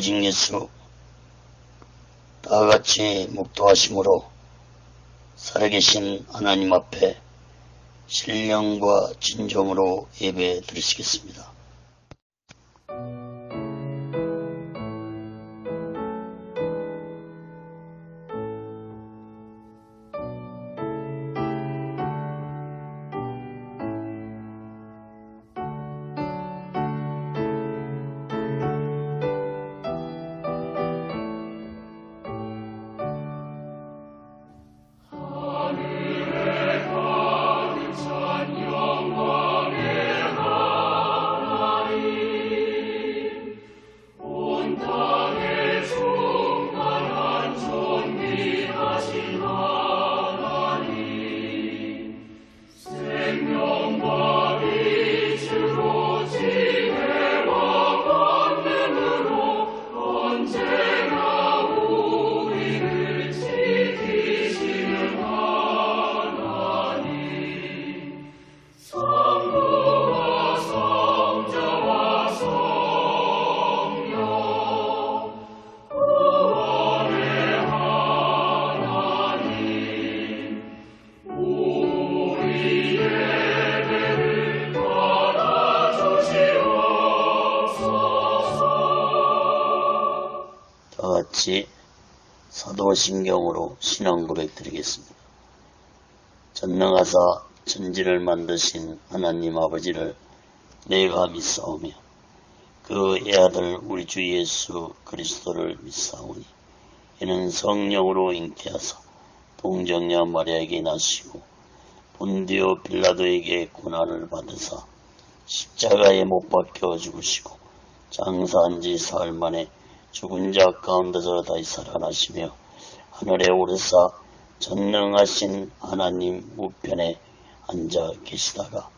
오직 예수 다같이 묵도하심으로 살아계신 하나님 앞에 신령과 진정으로 예배 드리시겠습니다. 다같이 사도신경으로 신앙 고백 드리겠습니다. 전능하사 천지를 만드신 하나님 아버지를 내가 믿사오며 그 애아들 우리 주 예수 그리스도를 믿사오니 이는 성령으로 잉태하사 동정녀 마리아에게 나시고 본디오 빌라도에게 고난을 받으사 십자가에 못 박혀 죽으시고 장사한 지 사흘 만에 죽은 자 가운데서 다시 살아나시며 하늘에 오르사 전능하신 하나님 우편에 앉아 계시다가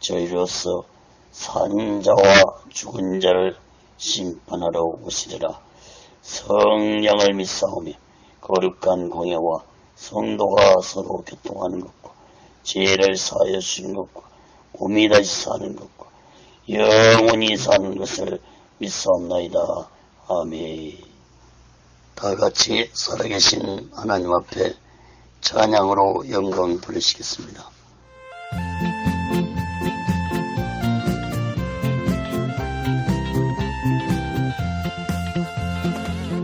저희로서 산 자와 죽은 자를 심판하러 오시리라. 성령을 믿사오며 거룩한 공예와 성도가 서로 교통하는 것과 죄를 사하여 주신 것과 몸이 다시 사는 것과 영원히 사는 것을 믿사옵나이다. 아멘. 다같이 살아계신 하나님 앞에 찬양으로 영광 돌리시겠습니다.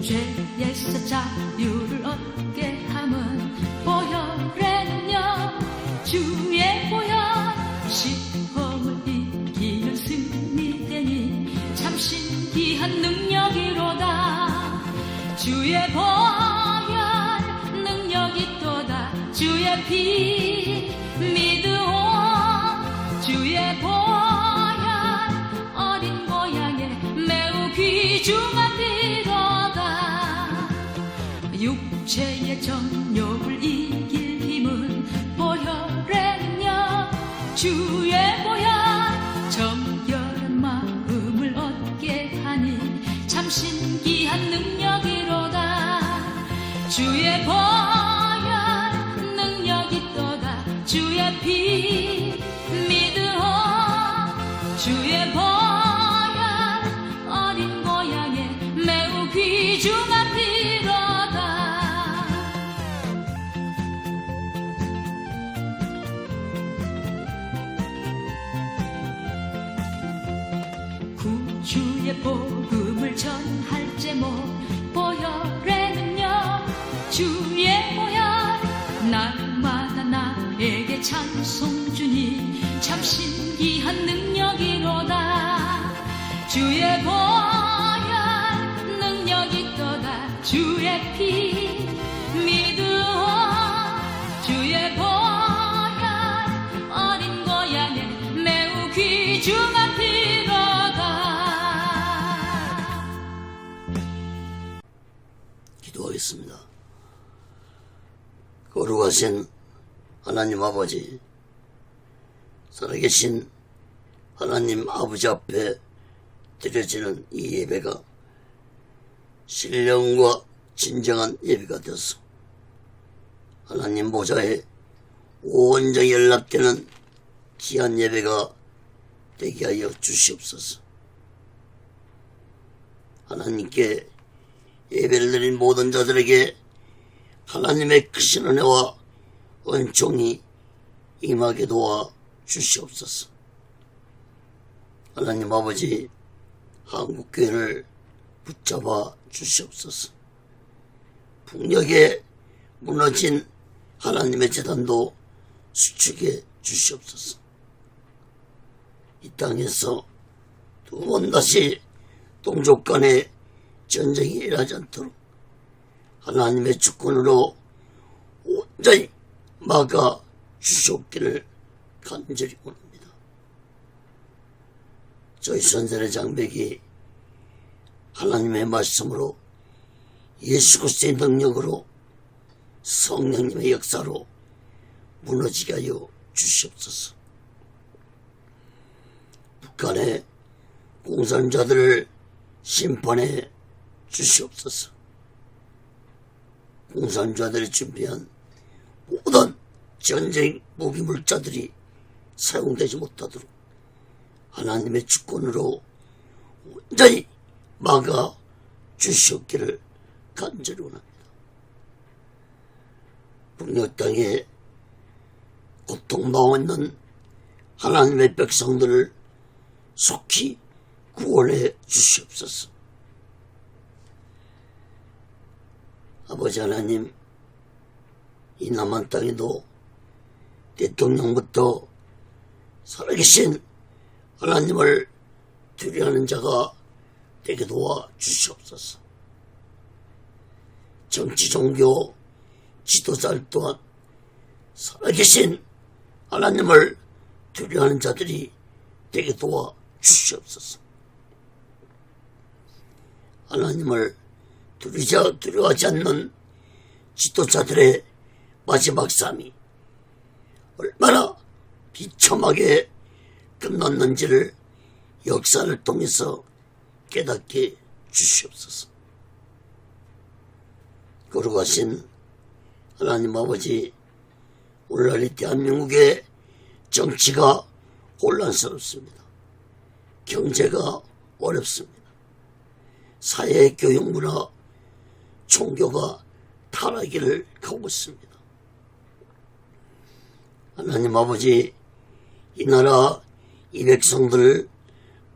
죄에서 자유를 얻게 함은 보혈에는요 주의 보혈 시험을 이기는 승리 되니 참 신기한 능력이로다. 주의 보혈 능력이 또다. 주의 피 믿으오. 주의 보혈 어린 고양의 매우 귀중한 피로다. 육체의 정욕을 이길 힘은 보혈에는요 주의 보혈 정결한 마음을 얻게 하니 참 신기한 능력이로다. 주의 보혈 능력이 또다. 주의 피 믿으오. 주의 보혈 어린 고양의 매우 귀중한 피로다. 구주의 복음을 전할 제목 보혈에는요 주의 보혈 날마다 나에게 찬송 주니 참 신기한 능력이로다. 주의 보혈 능력이 또다. 주의 피 믿으오. 주의 보혈 어린 고양의 매우 귀중한 피로다. 기도하겠습니다. 거룩하신 하나님 아버지, 살아계신 하나님 아버지 앞에 드려지는 이 예배가 신령과 진정한 예배가 되어서 하나님 보좌에 온전히 연락되는 귀한 예배가 되게 하여 주시옵소서. 하나님께 예배를 드린 모든 자들에게 하나님의 크신 은혜와 은총이 임하게 도와 주시옵소서. 하나님 아버지, 한국교회를 붙잡아 주시옵소서. 북녘에 무너진 하나님의 재단도 수축해 주시옵소서. 이 땅에서 두 번 다시 동족 간의 전쟁이 일어나지 않도록 하나님의 주권으로 온전히 막아 주시옵기를 간절히 원합니다. 저희 선생의 장벽이 하나님의 말씀으로 예수 그리스도의 능력으로 성령님의 역사로 무너지게 하여 주시옵소서. 북한의 공산자들을 심판해 주시옵소서. 공산자들이 준비한 모든 전쟁 무기 물자들이 사용되지 못하도록 하나님의 주권으로 온전히 막아 주시옵기를 간절히 원합니다. 북녘 땅에 고통당하고 있는 하나님의 백성들을 속히 구원해 주시옵소서. 아버지 하나님, 이 남한 땅에도 대통령부터 살아계신 하나님을 두려워하는 자가 되게 도와 주시옵소서. 정치, 종교, 지도자들 또한 살아계신 하나님을 두려워하는 자들이 되게 도와 주시옵소서. 하나님을 두려워하지 않는 지도자들의 마지막 삶이 얼마나 비참하게 끝났는지를 역사를 통해서 깨닫게 주시옵소서. 거룩하신 하나님 아버지, 오늘날 이 대한민국의 정치가 혼란스럽습니다. 경제가 어렵습니다. 사회, 교육, 문화, 종교가 타락기를 가고 있습니다. 하나님 아버지, 이 나라 이 백성들을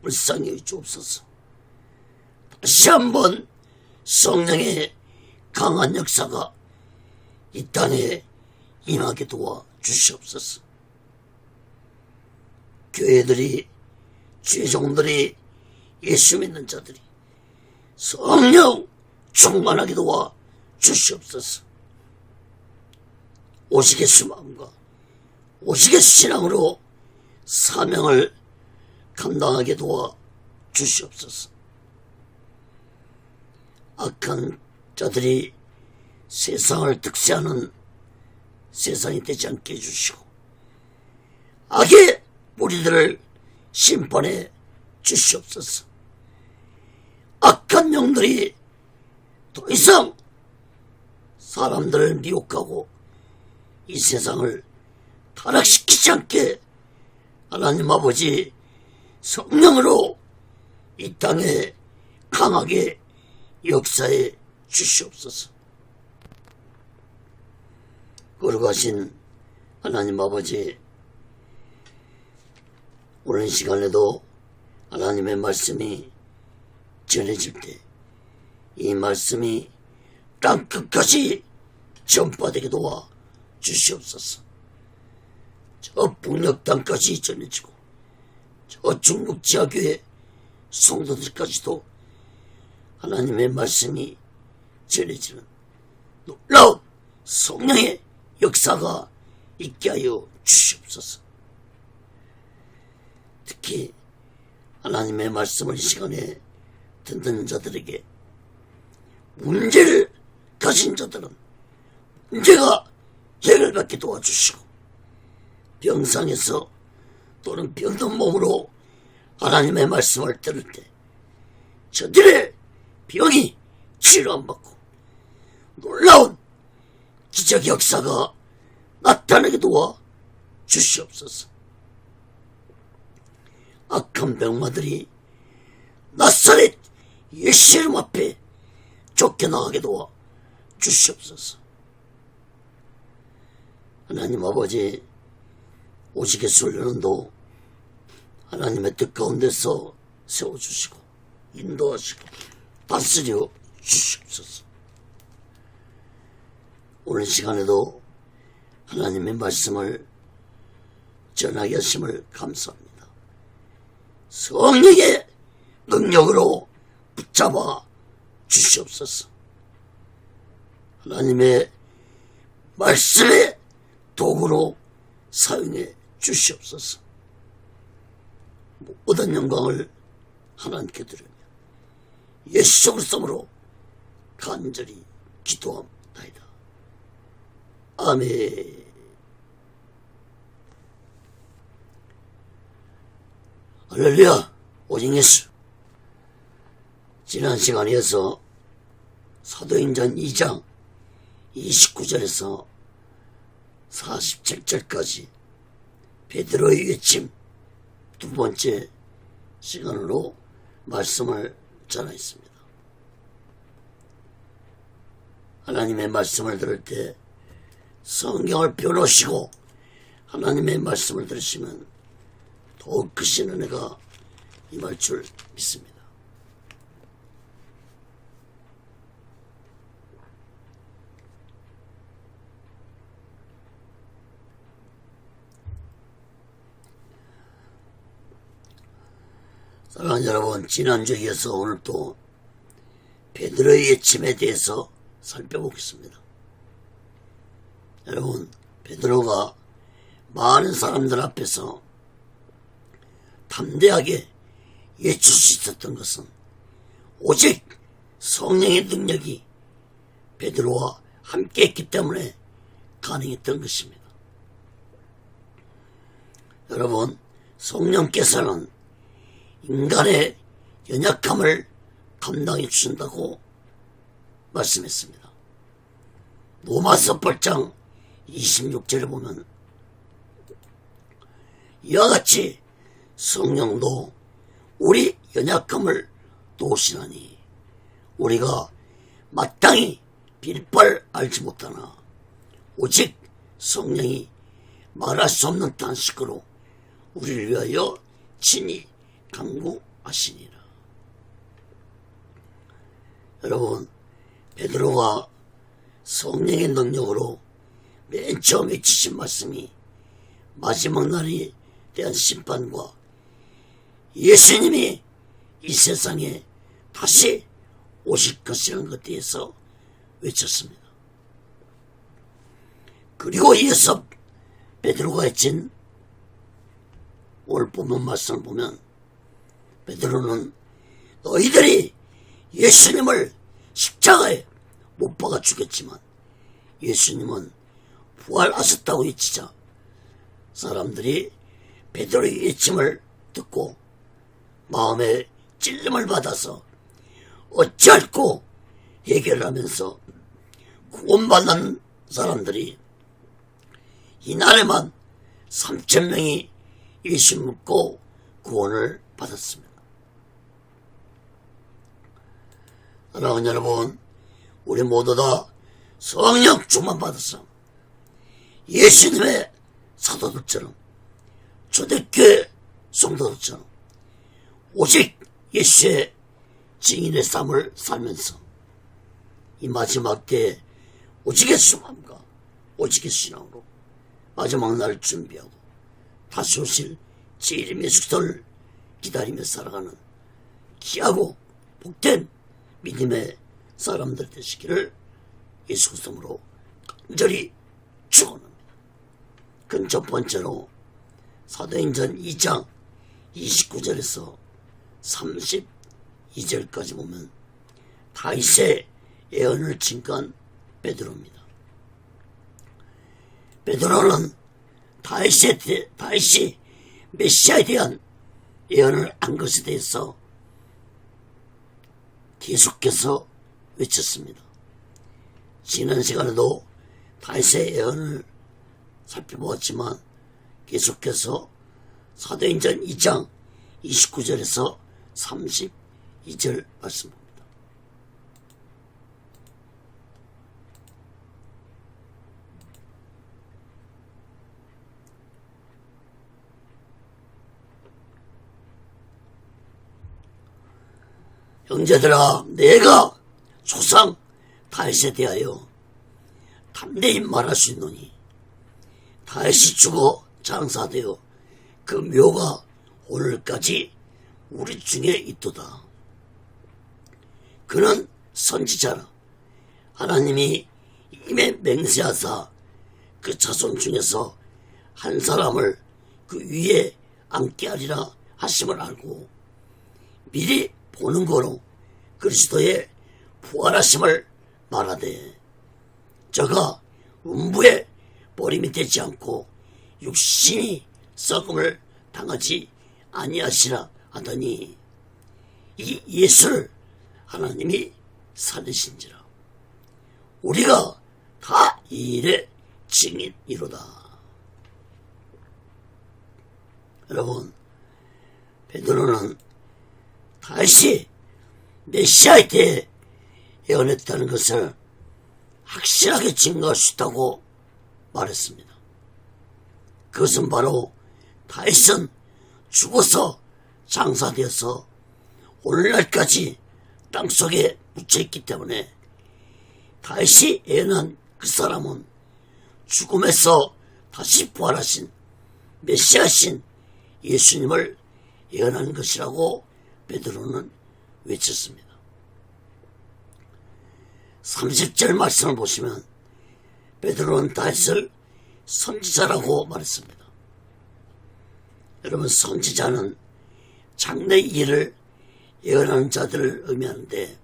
불쌍히 주옵소서. 다시 한번 성령의 강한 역사가 이 땅에 임하게 도와 주시옵소서. 교회들이, 주의 종들이, 예수 믿는 자들이 성령 충만하게 도와 주시옵소서. 오시겠수 마음과 오시겠수 신앙으로 사명을 감당하게 도와 주시옵소서. 악한 자들이 세상을 득세하는 세상이 되지 않게 해주시고 악의 무리들을 심판해 주시옵소서. 악한 영들이 더 이상 사람들을 미혹하고 이 세상을 타락시키지 않게 하나님 아버지 성령으로 이 땅에 강하게 역사해 주시옵소서. 거룩하신 하나님 아버지, 오랜 시간에도 하나님의 말씀이 전해질 때 이 말씀이 땅끝까지 전파되게 도와 주시옵소서. 저 북녘 땅까지 전해지고 저 중국 지하교회 성도들까지도 하나님의 말씀이 전해지는 놀라운 성령의 역사가 있게 하여 주시옵소서. 특히 하나님의 말씀을 이 시간에 듣는 자들에게 문제를 가진 자들은 문제가 해결받게 도와주시고, 병상에서 또는 병든 몸으로 하나님의 말씀을 들을 때 저들의 병이 치료 안 받고 놀라운 기적 역사가 나타나게 도와 주시옵소서. 악한 병마들이 나사렛 예수 이름 앞에 쫓겨나가게 도와 주시옵소서. 하나님 아버지, 오직의 훈련도 하나님의 뜻 가운데서 세워주시고 인도하시고 다스려 주시옵소서. 오늘 시간에도 하나님의 말씀을 전하게 하심을 감사합니다. 성령의 능력으로 붙잡아 주시옵소서. 하나님의 말씀의 도구로 사용해 주시옵소서. 모든 영광을 하나님께 드리며 예수 그리스도로 간절히 기도합니다. 아멘. 할렐루야. 오직 예수. 지난 시간에서 사도행전 2장 29절에서 47절까지 베드로의 외침 두 번째 시간으로 말씀을 전하였습니다. 하나님의 말씀을 들을 때 성경을 펴놓으시고 하나님의 말씀을 들으시면 더욱 크신 은혜가 임할 줄 믿습니다. 사랑하는 여러분, 지난주에 이어서 오늘 또 베드로의 외침에 대해서 살펴보겠습니다. 여러분, 베드로가 많은 사람들 앞에서 담대하게 외칠 수 있었던 것은 오직 성령의 능력이 베드로와 함께 했기 때문에 가능했던 것입니다. 여러분, 성령께서는 인간의 연약함을 감당해 주신다고 말씀했습니다. 로마서 8장 26절에 보면 이와 같이 성령도 우리 연약함을 도우시나니 우리가 마땅히 빌바를 알지 못하나 오직 성령이 말할 수 없는 탄식으로 우리를 위하여 친히 간구하시니라. 여러분, 베드로가 성령의 능력으로 맨 처음 외치신 말씀이 마지막 날에 대한 심판과 예수님이 이 세상에 다시 오실 것이라는 것에 대해서 외쳤습니다. 그리고 이어서 베드로가 외친 오늘 본문 말씀을 보면 베드로는 너희들이 예수님을 십자가에 못 박아 죽였지만 예수님은 부활하셨다고 외치자 사람들이 베드로의 외침을 듣고 마음에 찔림을 받아서 어찌할꼬 해결하면서 구원받는 사람들이 이날에만 3,000명이 예수 믿고 구원을 받았습니다. 사랑하는 여러분, 우리 모두 다 성령 충만 받았어. 예수님의 사도들처럼 초대교회 성도들처럼 오직 예수의 증인의 삶을 살면서 이 마지막 때에 오직의 순함과 오직의 신앙으로 마지막 날을 준비하고 다시 오실 주님의 숙소를 기다리며 살아가는 귀하고 복된 믿음의 사람들 되시기를 예수 그리스도로 간절히 축원합니다. 그럼 첫 번째로 사도행전 2장 29절에서 32절까지 보면 다윗의 예언을 증거한 베드로입니다. 베드로는 다윗이 메시아에 대한 예언을 한 것에 대해서 계속해서 외쳤습니다. 지난 시간에도 다윗의 예언을 살펴보았지만 계속해서 사도행전 2장 29절에서 32절 말씀입니다. 형제들아, 내가 조상 다윗에 대하여 담대히 말할 수 있노니 다윗이 죽어 장사되어 그 묘가 오늘까지 우리 중에 있도다. 그는 선지자라. 하나님이 이미 맹세하사 그 자손 중에서 한 사람을 그 위에 앉게 하리라 하심을 알고 미리 보는 거로 그리스도의 부활하심을 말하되 저가 음부에 버림이 되지 않고 육신이 썩음을 당하지 아니하시라 하더니 이 예수를 하나님이 살리신지라. 우리가 다 이 일의 증인이로다. 여러분, 베드로는 다시 메시아에 대해 예언했다는 것을 확실하게 증거할 수 있다고 말했습니다. 그것은 바로 다윗은 죽어서 장사되어서 오늘날까지 땅속에 묻혀있기 때문에 다윗이 예언한 그 사람은 죽음에서 다시 부활하신 메시아신 예수님을 예언하는 것이라고 베드로는 외쳤습니다. 30절 말씀을 보시면 베드로는 다윗을 선지자라고 말했습니다. 여러분, 선지자는 장래의 일을 예언하는 자들을 의미하는데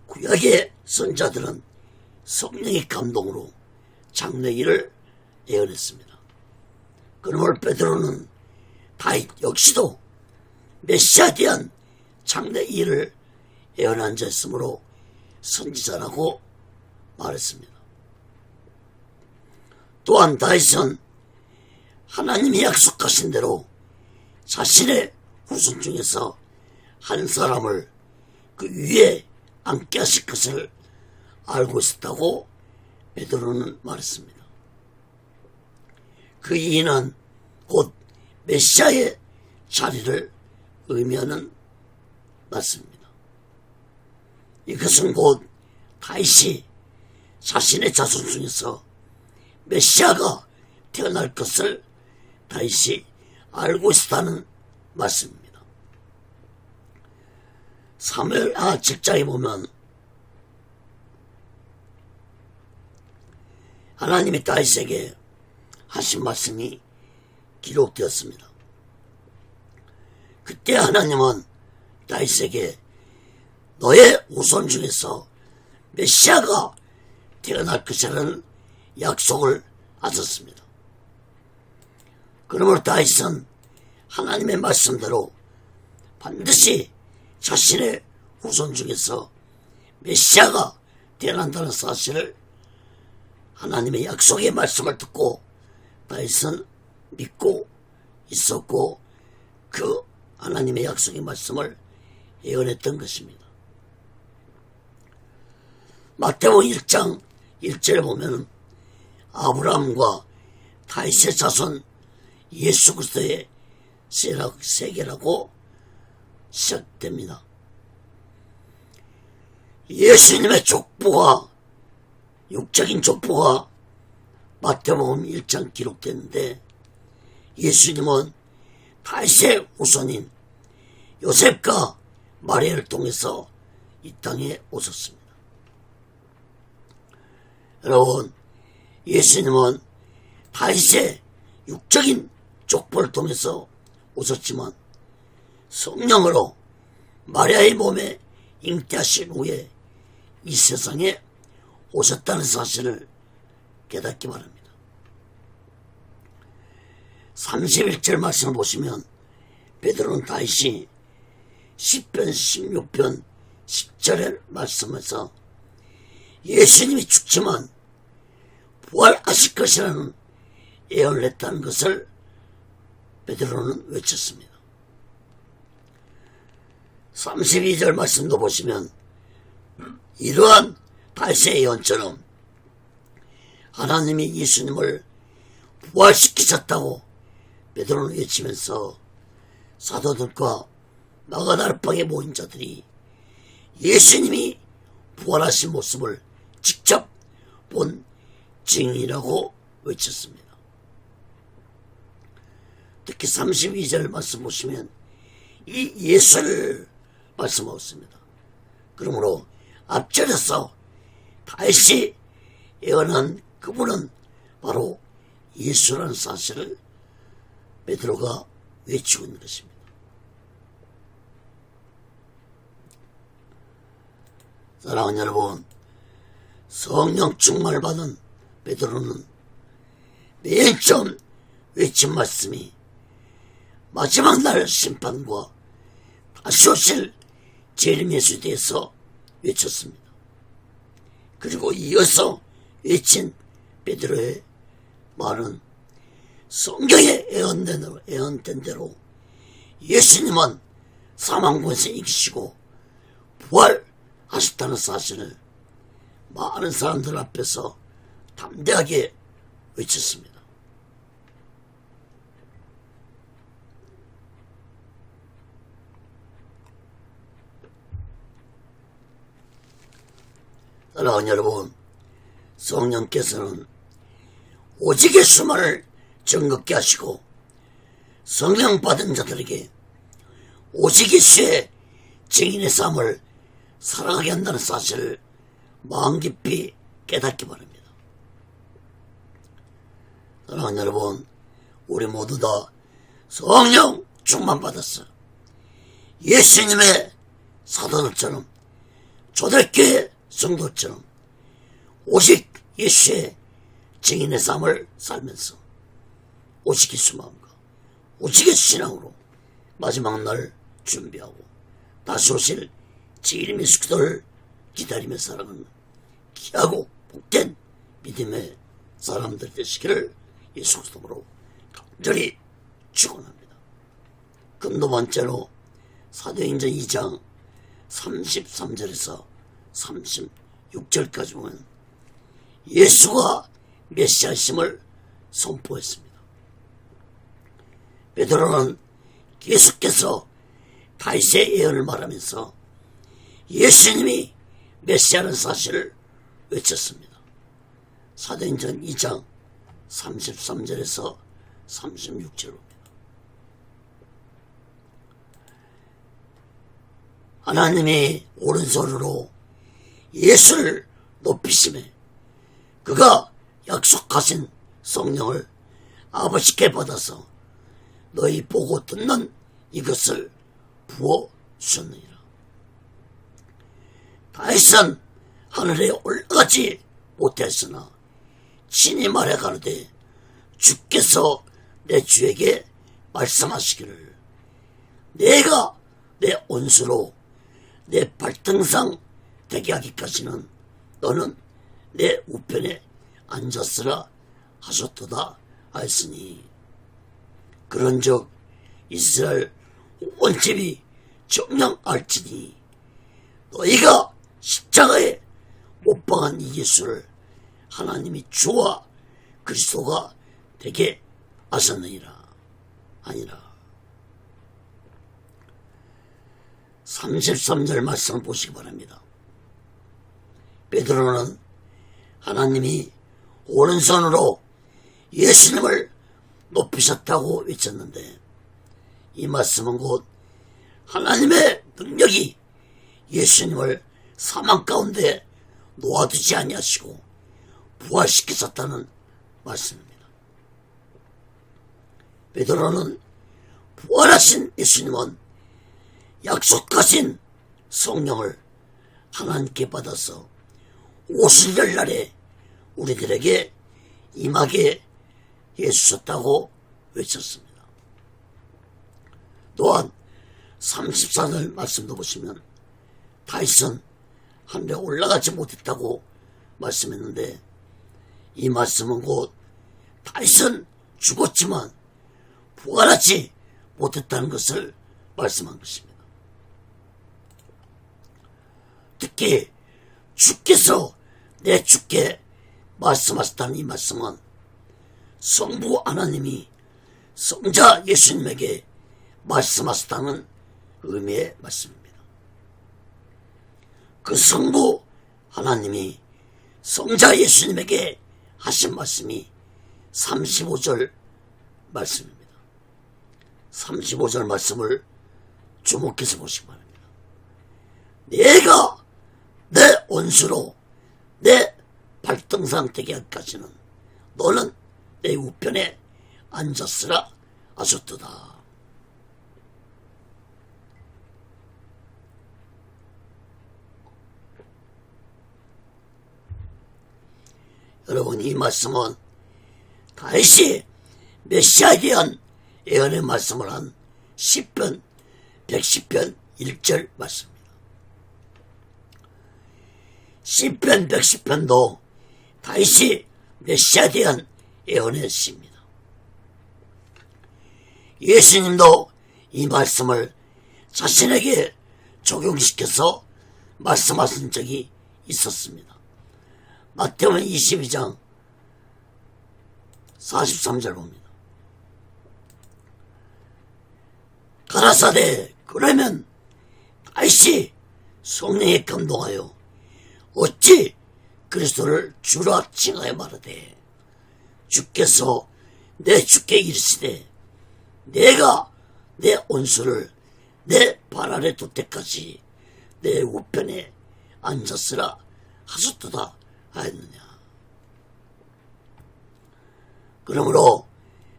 구약의 선지자들은 성령의 감동으로 장래의 일을 예언했습니다. 그러므로 베드로는 다윗 역시도 메시아에 대한 장래의 일을 예언한 자였으므로 선지자라고 말했습니다. 또한 다윗은 하나님이 약속하신 대로 자신의 후손 중에서 한 사람을 그 위에 앉게 하실 것을 알고 있었다고 베드로는 말했습니다. 그 이는 곧 메시아의 자리를 의미하는 말씀입니다. 이것은 곧 다윗이 자신의 자손 중에서 메시아가 태어날 것을 다윗이 알고 있었다는 말씀입니다. 사무엘하 책장에 보면 하나님이 다윗에게 하신 말씀이 기록되었습니다. 그때 하나님은 다윗에게 너의 후손 중에서 메시아가 태어날 것이라는 약속을 하셨습니다. 그러므로 다윗은 하나님의 말씀대로 반드시 자신의 후손 중에서 메시아가 태어난다는 사실을 하나님의 약속의 말씀을 듣고 다윗은 믿고 있었고 그 하나님의 약속의 말씀을 예언했던 것입니다. 마태복음 1장 1절에 보면 아브라함과 다윗의 자손 예수 그리스도의 세계라고 시작됩니다. 예수님의 족보가 육적인 족보가 마태복음 1장 기록됐는데 예수님은 다윗의 후손인 요셉과 마리아를 통해서 이 땅에 오셨습니다. 여러분, 예수님은 다윗의 육적인 족보를 통해서 오셨지만 성령으로 마리아의 몸에 잉태하신 후에 이 세상에 오셨다는 사실을 깨닫기 바랍니다. 31절 말씀을 보시면 베드로는 다윗이 10편 16편 10절의 말씀에서 예수님이 죽지만 부활하실 것이라는 예언을 했다는 것을 베드로는 외쳤습니다. 32절 말씀도 보시면 이러한 다윗의 예언처럼 하나님이 예수님을 부활시키셨다고 베드로는 외치면서 사도들과 마가다락방에 모인 자들이 예수님이 부활하신 모습을 직접 본 증인이라고 외쳤습니다. 특히 32절 말씀 보시면 이 예수를 말씀하고 있습니다. 그러므로 앞절에서 다시 예언한 그분은 바로 예수라는 사실을 베드로가 외치고 있는 것입니다. 사랑하는 여러분, 성령 충만을 받은 베드로는 맨 처음 외친 말씀이 마지막 날 심판과 다시 오실 재림 예수에 대해서 외쳤습니다. 그리고 이어서 외친 베드로의 말은 성경에 예언된 대로 예수님은 사망권세 이기시고 부활하셨다는 사실을 많은 사람들 앞에서 담대하게 외쳤습니다. 사랑하는 여러분, 성령께서는 오직 예수만을 정겁게 하시고 성령 받은 자들에게 오직 예수의 증인의 삶을 살아가게 한다는 사실을 마음 깊이 깨닫기 바랍니다. 사랑하는 여러분, 우리 모두 다 성령 충만 받았어. 예수님의 사도들처럼 초대교회 성도처럼 오직 예수의 증인의 삶을 살면서 오직 예수 마음과 오직 예수 신앙으로 마지막 날 준비하고 다시 오실 재림 예수 그리스도를 기다리며 살아가는 귀하고 복된 믿음의 사람들 되시기를 예수 그리스도로 간절히 축원합니다. 금도 번째로 사도행전 2장 33절에서 36절까지 보면 예수가 메시아심을 선포했습니다. 베드로는 계속해서 다윗의 예언을 말하면서 예수님이 메시아라는 사실을 외쳤습니다. 사도행전 2장 33절에서 36절입니다. 하나님이 오른손으로 예수를 높이시매 그가 약속하신 성령을 아버지께 받아서 너희 보고 듣는 이것을 부어 주셨느니라. 다윗은 하늘에 올라가지 못했으나 친히 말해 가로되 주께서 내 주에게 말씀하시기를 내가 내 온수로 내 발등상 되게 하기까지는 너는 내 우편에 앉았으라 하셨도다 하였으니 그런즉 이스라엘 온 집이 정녕 알지니 너희가 십자가에 못 박은 이 예수를 하나님이 주와 그리스도가 되게 하셨느니라 아니라. 33절 말씀을 보시기 바랍니다. 베드로는 하나님이 오른손으로 예수님을 높이셨다고 외쳤는데 이 말씀은 곧 하나님의 능력이 예수님을 사망 가운데 놓아두지 아니하시고 부활시키셨다는 말씀입니다. 베드로는 부활하신 예수님은 약속하신 성령을 하나님께 받아서 오실 날에 우리들에게 임하게 해주셨다고 외쳤습니다. 또한 34절 말씀도 보시면 다윗은 하늘에 올라가지 못했다고 말씀했는데 이 말씀은 곧 다윗은 죽었지만 부활하지 못했다는 것을 말씀한 것입니다. 특히 주께서 내 주께 말씀하셨다는 이 말씀은 성부 하나님이 성자 예수님에게 말씀하셨다는 의미의 말씀입니다. 그 성부 하나님이 성자 예수님에게 하신 말씀이 35절 말씀입니다. 35절 말씀을 주목해서 보시기 바랍니다. 내가 내 원수로 내 발등상 되게 할까지는 너는 내 우편에 앉았으라 하셨도다. 여러분, 이 말씀은 다시 메시아에 대한 예언의 말씀을 한 시편 110편 1절 말씀입니다. 시편 110편도 다시 메시아에 대한 예언의 시입니다. 예수님도 이 말씀을 자신에게 적용시켜서 말씀하신 적이 있었습니다. 마태복음 22장 43절 봅니다. 가라사대 그러면 다시 성령에 감동하여 어찌 그리스도를 주라 칭하여 말하되 주께서 내 주께 이르시되 내가 내 원수를 내 발 아래 둘 때까지 내 우편에 앉았으라 하셨도다 하였느냐. 그러므로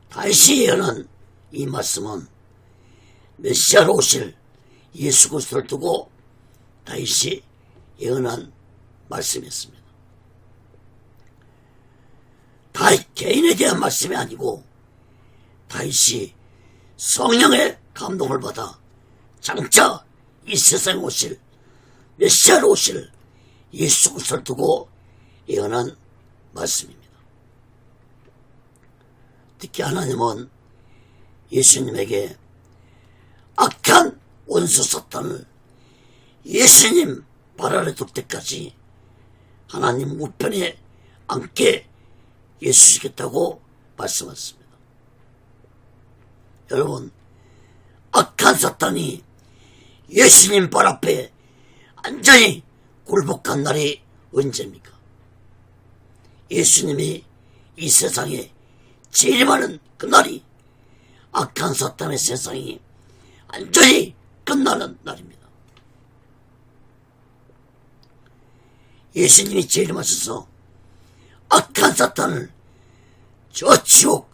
다시 예언한 이 말씀은 메시아로 오실 예수 그리스도를 두고 다시 예언한 말씀이었습니다. 다 개인에 대한 말씀이 아니고 다시 성령의 감동을 받아 장차 이 세상에 오실 메시아로 오실 예수 그리스도를 두고 예언한 말씀입니다. 특히 하나님은 예수님에게 악한 원수 사탄을 예수님 발 아래 둘 때까지 하나님 우편에 앉게 예수시겠다고 말씀하셨습니다. 여러분, 악한 사탄이 예수님 발 앞에 완전히 굴복한 날이 언제입니까? 예수님이 이 세상에 재림하는 그날이 악한 사탄의 세상이 완전히 끝나는 날입니다. 예수님이 재림하셔서 악한 사탄을 저 지옥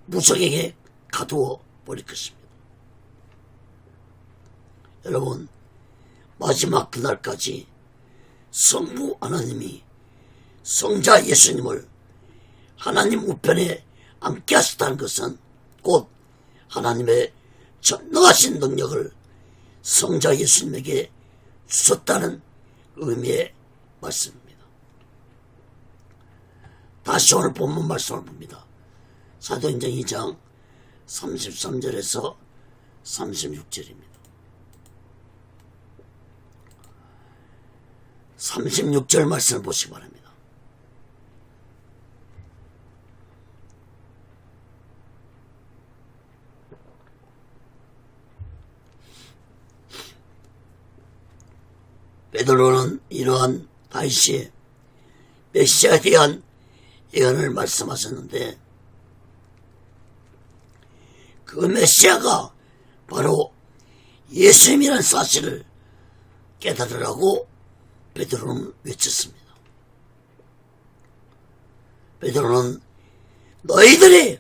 무속에게 가두어 버릴 것입니다. 여러분, 마지막 그날까지 성부 하나님이 성자 예수님을 하나님 우편에 앉게 하셨다는 것은 곧 하나님의 전능하신 능력을 성자 예수님에게 주셨다는 의미의 말씀입니다. 다시 오늘 본문 말씀을 봅니다. 사도행전 2장 33절에서 36절입니다. 36절 말씀을 보시기 바랍니다. 베드로는 이러한 다시의 메시아에 대한 예언을 말씀하셨는데 그 메시아가 바로 예수님이라는 사실을 깨달으라고 베드로는 외쳤습니다. 베드로는 너희들이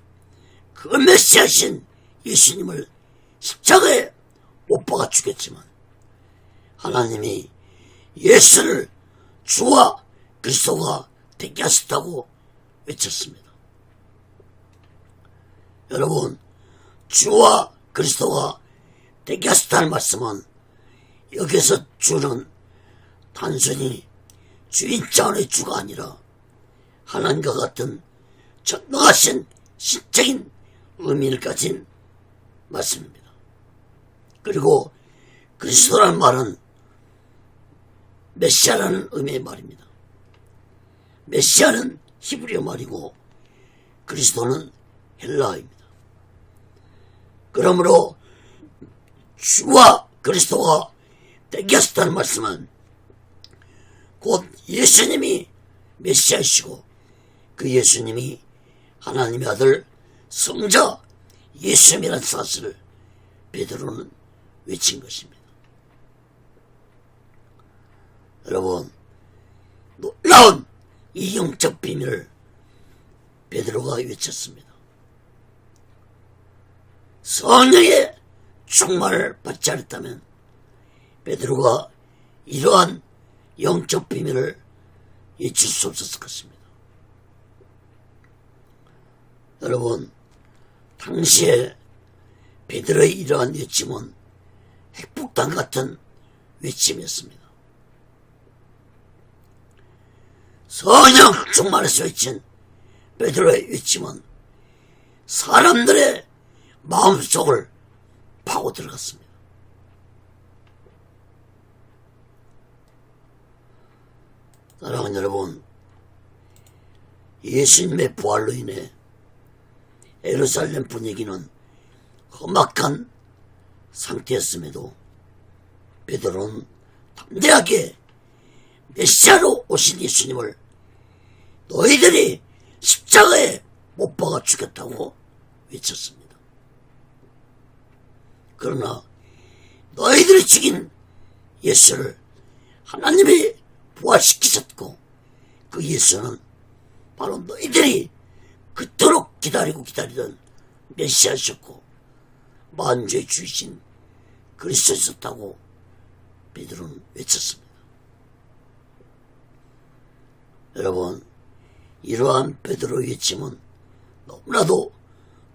그 메시아신 예수님을 십자가에 못 박아 죽였지만 하나님이 예수를 주와 그리스도가 되게 하셨다고 외쳤습니다. 여러분, 주와 그리스도가 되게 하셨다는 말씀은 여기서 주는 단순히 주인 차원의 주가 아니라 하나님과 같은 전능하신 신적인 의미를 가진 말씀입니다. 그리고 그리스도라는 말은 메시아라는 의미의 말입니다. 메시아는 히브리어 말이고 그리스도는 헬라어입니다. 그러므로 주와 그리스도가 되게 하셨다는 말씀은 곧 예수님이 메시아이시고 그 예수님이 하나님의 아들 성자 예수님이라는 사실을 베드로는 외친 것입니다. 여러분, 놀라운 이 영적 비밀을 베드로가 외쳤습니다. 성령의 충만을 받지 않았다면 베드로가 이러한 영적 비밀을 외칠 수 없었을 것입니다. 여러분, 당시에 베드로의 이러한 외침은 핵폭탄 같은 외침이었습니다. 성령 충만해서 외친 베드로의 외침은 사람들의 마음속을 파고 들어갔습니다. 사랑하는 여러분, 예수님의 부활로 인해 예루살렘 분위기는 험악한 상태였음에도 베드로는 담대하게 메시아로 오신 예수님을 너희들이 십자가에 못 박아 죽였다고 외쳤습니다. 그러나 너희들이 죽인 예수를 하나님이 부활시키셨고 그 예수는 바로 너희들이 그토록 기다리던 메시아셨고 만주의 주이신 그리스도였다고 베드로는 외쳤습니다. 여러분, 이러한 베드로의 외침은 너무나도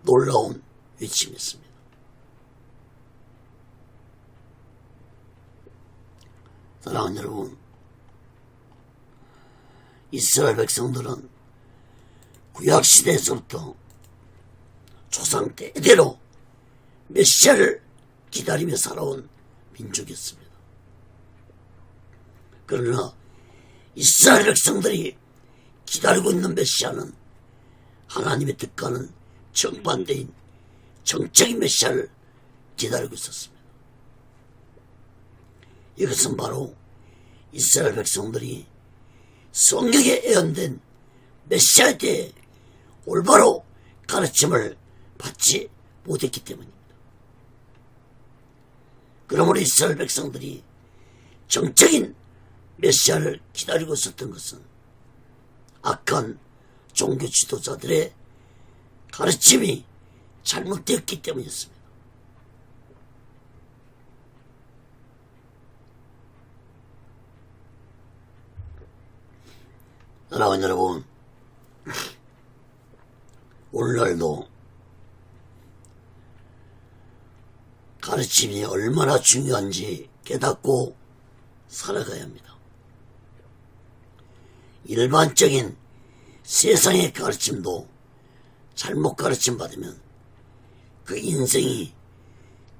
놀라운 외침이었습니다. 사랑하는 여러분, 이스라엘 백성들은 구약시대에서부터 조상 대대로 메시아를 기다리며 살아온 민족이었습니다. 그러나 이스라엘 백성들이 기다리고 있는 메시아는 하나님의 뜻과는 정반대인 정적인 메시아를 기다리고 있었습니다. 이것은 바로 이스라엘 백성들이 성경에 예언된 메시아에 대해 올바로 가르침을 받지 못했기 때문입니다. 그러므로 이스라엘 백성들이 정적인 메시아를 기다리고 있었던 것은 악한 종교 지도자들의 가르침이 잘못되었기 때문이었습니다. 사랑하는 여러분, 오늘날도 가르침이 얼마나 중요한지 깨닫고 살아가야 합니다. 일반적인 세상의 가르침도 잘못 가르침 받으면 그 인생이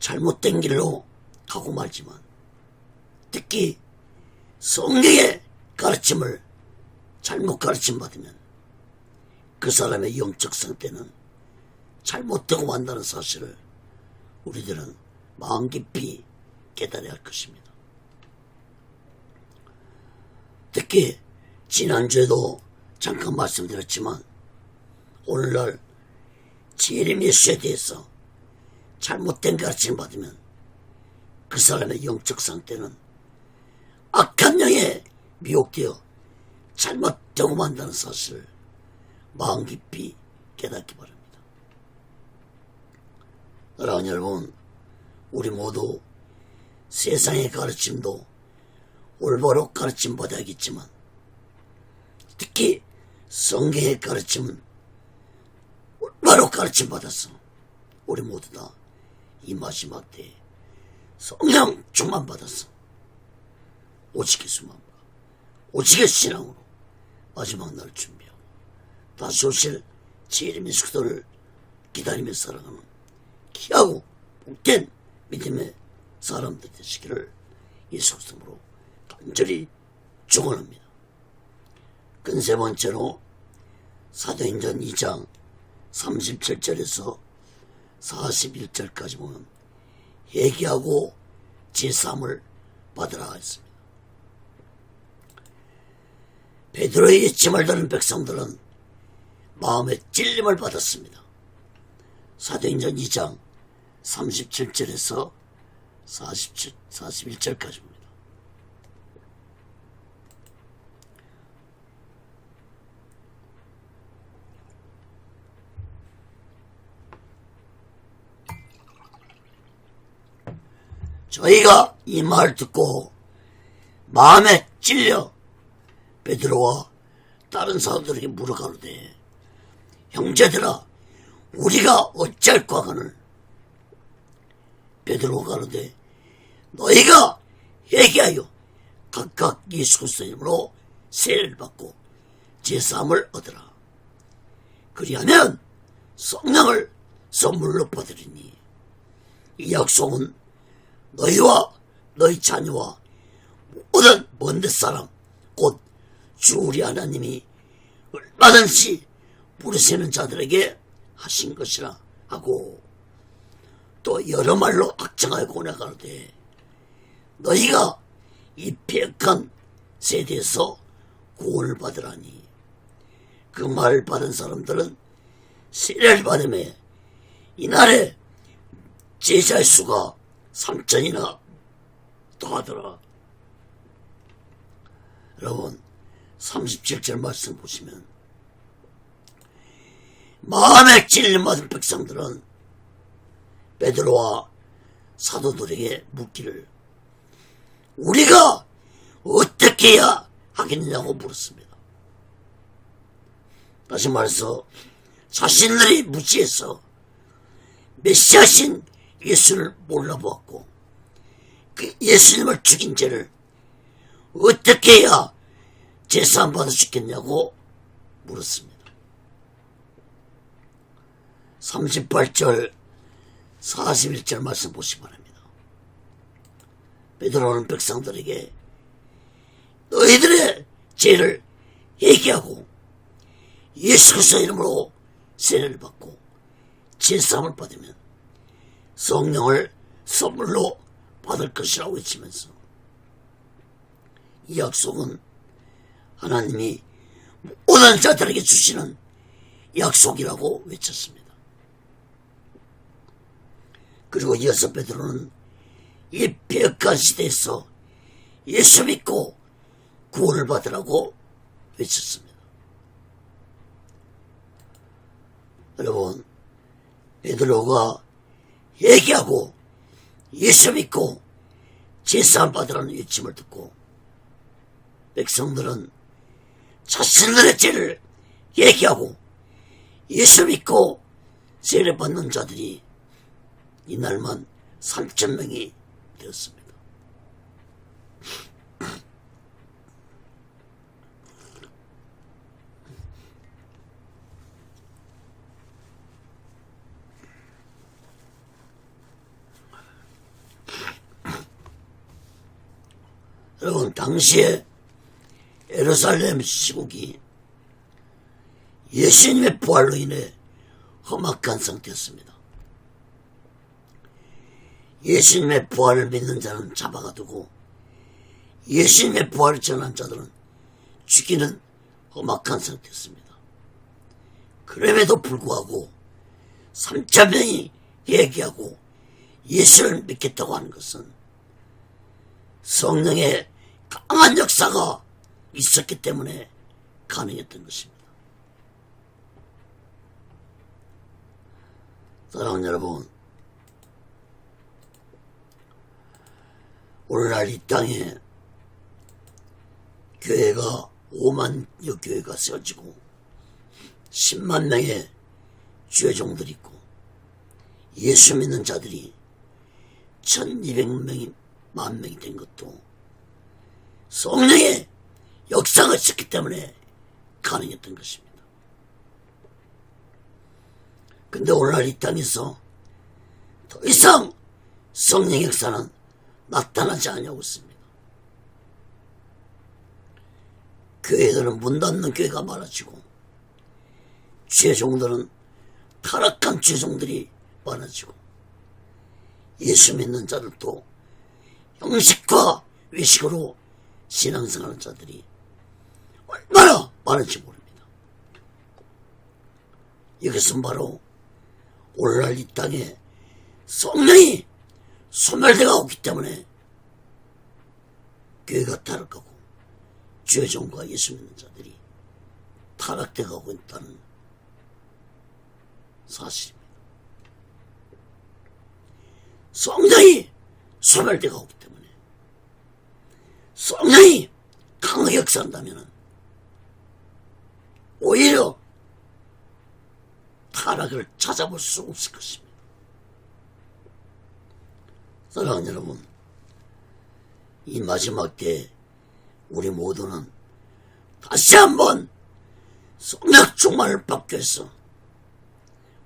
잘못된 길로 가고 말지만, 특히 성경의 가르침을 잘못 가르침 받으면 그 사람의 영적 상태는 잘못되고 만다는 사실을 우리들은 마음 깊이 깨달아야 할 것입니다. 특히 지난주에도 잠깐 말씀드렸지만 오늘날 재림 예수에 대해서 잘못된 가르침을 받으면 그 사람의 영적 상태는 악한 영에 미혹되어 잘못되고 만다는 사실을 마음 깊이 깨닫기 바랍니다. 사랑하는 여러분, 우리 모두 세상의 가르침도 올바로 가르침 받아야겠지만 특히 성경의 가르침은 올바로 가르침 받아서 우리 모두 다 이 마지막 때에 성령 충만 받아서 오직의 수만과 오직의 신앙으로 마지막 날을 준비하고 다시 오실 재림 예수 그리스도를 기다리며 살아가는 귀하고 복된 믿음의 사람들 되시기를 예수 그리스도로 간절히 축원합니다. 그 세 번째로 사도행전 2장 37절에서 41절까지 보면 회개하고 제사함을 받으라 했습니다. 베드로의 예침을 듣는 백성들은 마음의 찔림을 받았습니다. 사도행전 2장 37절에서 41절까지입니다. 저희가 이 말 듣고 마음에 찔려 베드로와 다른 사람들에게 물어가로되 형제들아 우리가 어찌할까 하거늘 베드로가 가로되 너희가 회개하여 각각 예수 그리스도 이름으로 세례를 받고 제사함을 얻으라. 그리하면 성령을 선물로 받으리니 이 약속은 너희와 너희 자녀와 모든 먼데 사람 곧 주 우리 하나님이 얼마든지 부르시는 자들에게 하신 것이라 하고 또 여러 말로 확정하여 고나가로되 너희가 이 폐역한 세대에서 구원을 받으라니 그 말을 받은 사람들은 세례를 받음에 이날에 제자의 수가 3,000이나 더하더라. 여러분 37절 말씀 보시면 마음에 찔림 받은 백성들은 베드로와 사도들에게 묻기를 우리가 어떻게 해야 하겠느냐고 물었습니다. 다시 말해서 자신들이 무지해서 메시아신 예수를 몰라보았고 그 예수님을 죽인 죄를 어떻게 해야 제사함 받을 수 있겠냐고 물었습니다. 38절 41절 말씀 보시기 바랍니다. 베드로는 백성들에게 너희들의 죄를 회개하고 예수 그리스도 이름으로 세례를 받고 제사함을 받으면 성령을 선물로 받을 것이라고 외치면서 이 약속은 하나님이 모든 자들에게 주시는 약속이라고 외쳤습니다. 그리고 이어서 베드로는 이 폐역한 시대에서 예수 믿고 구원을 받으라고 외쳤습니다. 여러분 베드로가 회개하고 예수 믿고 제사함 받으라는 외침을 듣고 백성들은 자신들의 죄를 회개하고 예수 믿고 세례 받는 자들이 이날만 3,000명이 되었습니다. 여러분 당시에 예루살렘 시국이 예수님의 부활로 인해 험악한 상태였습니다. 예수님의 부활을 믿는 자는 잡아가두고 예수님의 부활을 전한 자들은 죽이는 험악한 상태였습니다. 그럼에도 불구하고 3,000명이 회개하고 예수를 믿겠다고 하는 것은 성령의 강한 역사가 있었기 때문에 가능했던 것입니다. 사랑하는 여러분, 오늘날 이 땅에 교회가 5만여 교회가 세워지고 10만 명의 주의 종들이 있고 예수 믿는 자들이 1,200명이 10,000명이 된 것도 성령의 역사가 있었기 때문에 가능했던 것입니다. 근데 오늘날 이 땅에서 더 이상 성령의 역사는 나타나지 않냐고 있습니다. 교회들은 문 닫는 교회가 많아지고 주의 종들은 타락한 주의 종들이 많아지고 예수 믿는 자들도 형식과 외식으로 신앙생활하는 자들이 얼마나 많은지 모릅니다. 이것은 바로 오늘날 이 땅에 성령이 소멸되어 오기 때문에 교회가 타락하고 주의 종과 예수 믿는 자들이 타락되어 가고 있다는 사실입니다. 성령이 소멸되어 오기 때문에 성령이 강하게 역사한다면 오히려 타락을 찾아볼 수 없을 것입니다. 사랑하는 여러분, 이 마지막 때에 우리 모두는 다시 한번 성령 충만을 받기 위해서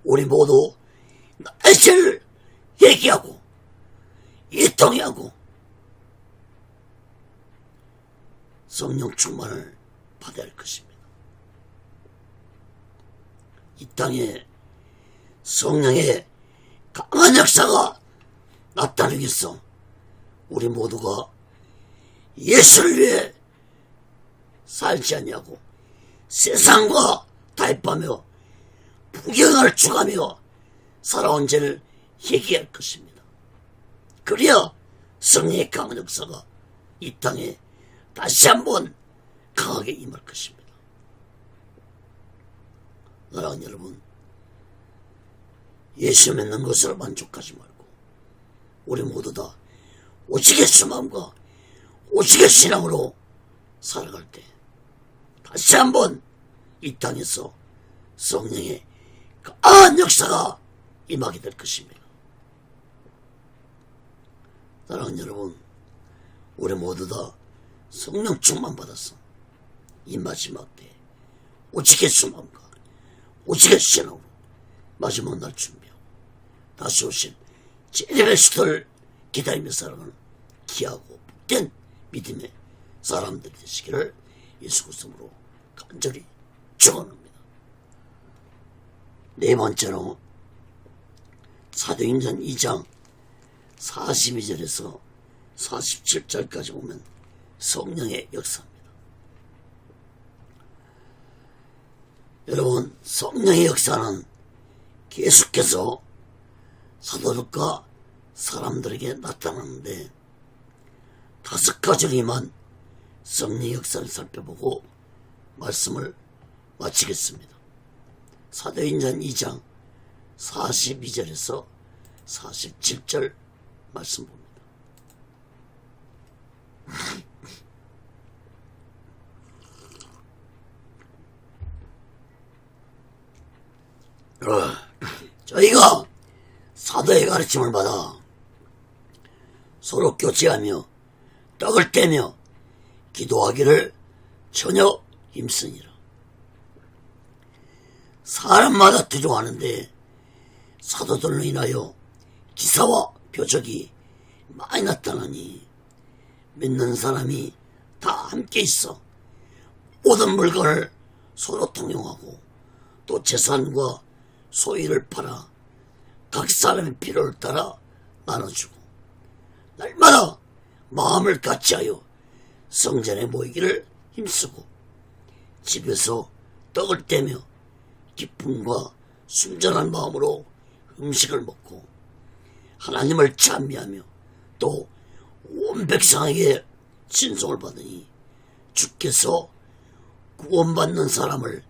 우리 모두 나의 죄를 얘기하고 이통하고 성령 충만을 받아야 할 것입니다. 이 땅에 성령의 강한 역사가 나타나기 위해서 우리 모두가 예수를 위해 살지 아니하고 세상과 타협하며 부경을 주가며 살아온 죄를 얘기할 것입니다. 그래야 성령의 강한 역사가 이 땅에 다시 한번 강하게 임할 것입니다. 사랑하는 여러분, 예수 믿는 것으로 만족하지 말고 우리 모두 다 오직의 수마음과 오직의 신앙으로 살아갈 때 다시 한번 이 땅에서 성령의 강한 역사가 임하게 될 것입니다. 사랑하는 여러분, 우리 모두 다 성령 충만 받아서 이 마지막 때 오직의 수마음과 오직의 신앙으로 마지막 날 준비하고 다시 오실 재림의 시도를 기다리며 살아가는 귀하고 복된 믿음의 사람들이 되시기를 예수 그리스도로 간절히 축원합니다. 네 번째로 사도행전 2장 42절에서 47절까지 보면 성령의 역사입니다. 여러분, 성령의 역사는 계속해서 사도들과 사람들에게 나타나는데 5가지로만 성령의 역사를 살펴보고 말씀을 마치겠습니다. 사도행전 2장 42절에서 47절 말씀 봅니다. 저희가 사도의 가르침을 받아 서로 교제하며 떡을 떼며 기도하기를 전혀 힘쓰니라. 사람마다 두려워하는데 사도들로 인하여 기사와 표적이 많이 나타나니 믿는 사람이 다 함께 있어 모든 물건을 서로 통용하고 또 재산과 소유를 팔아 각 사람의 필요를 따라 나눠주고 날마다 마음을 같이하여 성전에 모이기를 힘쓰고 집에서 떡을 떼며 기쁨과 순전한 마음으로 음식을 먹고 하나님을 찬미하며 또 온 백성에게 친송을 받으니 주께서 구원받는 사람을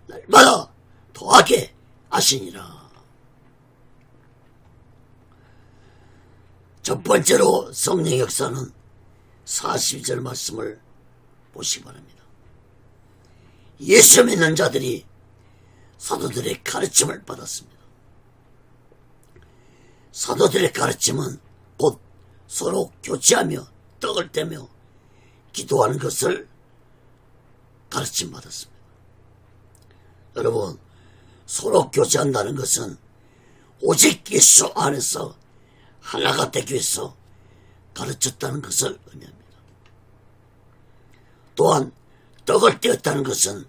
날마다 더하게 하시니라. 첫 번째로 성령의 역사는 42절 말씀을 보시기 바랍니다. 예수 믿는 자들이 사도들의 가르침을 받았습니다. 사도들의 가르침은 곧 서로 교제하며 떡을 떼며 기도하는 것을 가르침 받았습니다. 여러분, 서로 교제한다는 것은 오직 예수 안에서 하나가 되기 위해서 가르쳤다는 것을 의미합니다. 또한 떡을 떼었다는 것은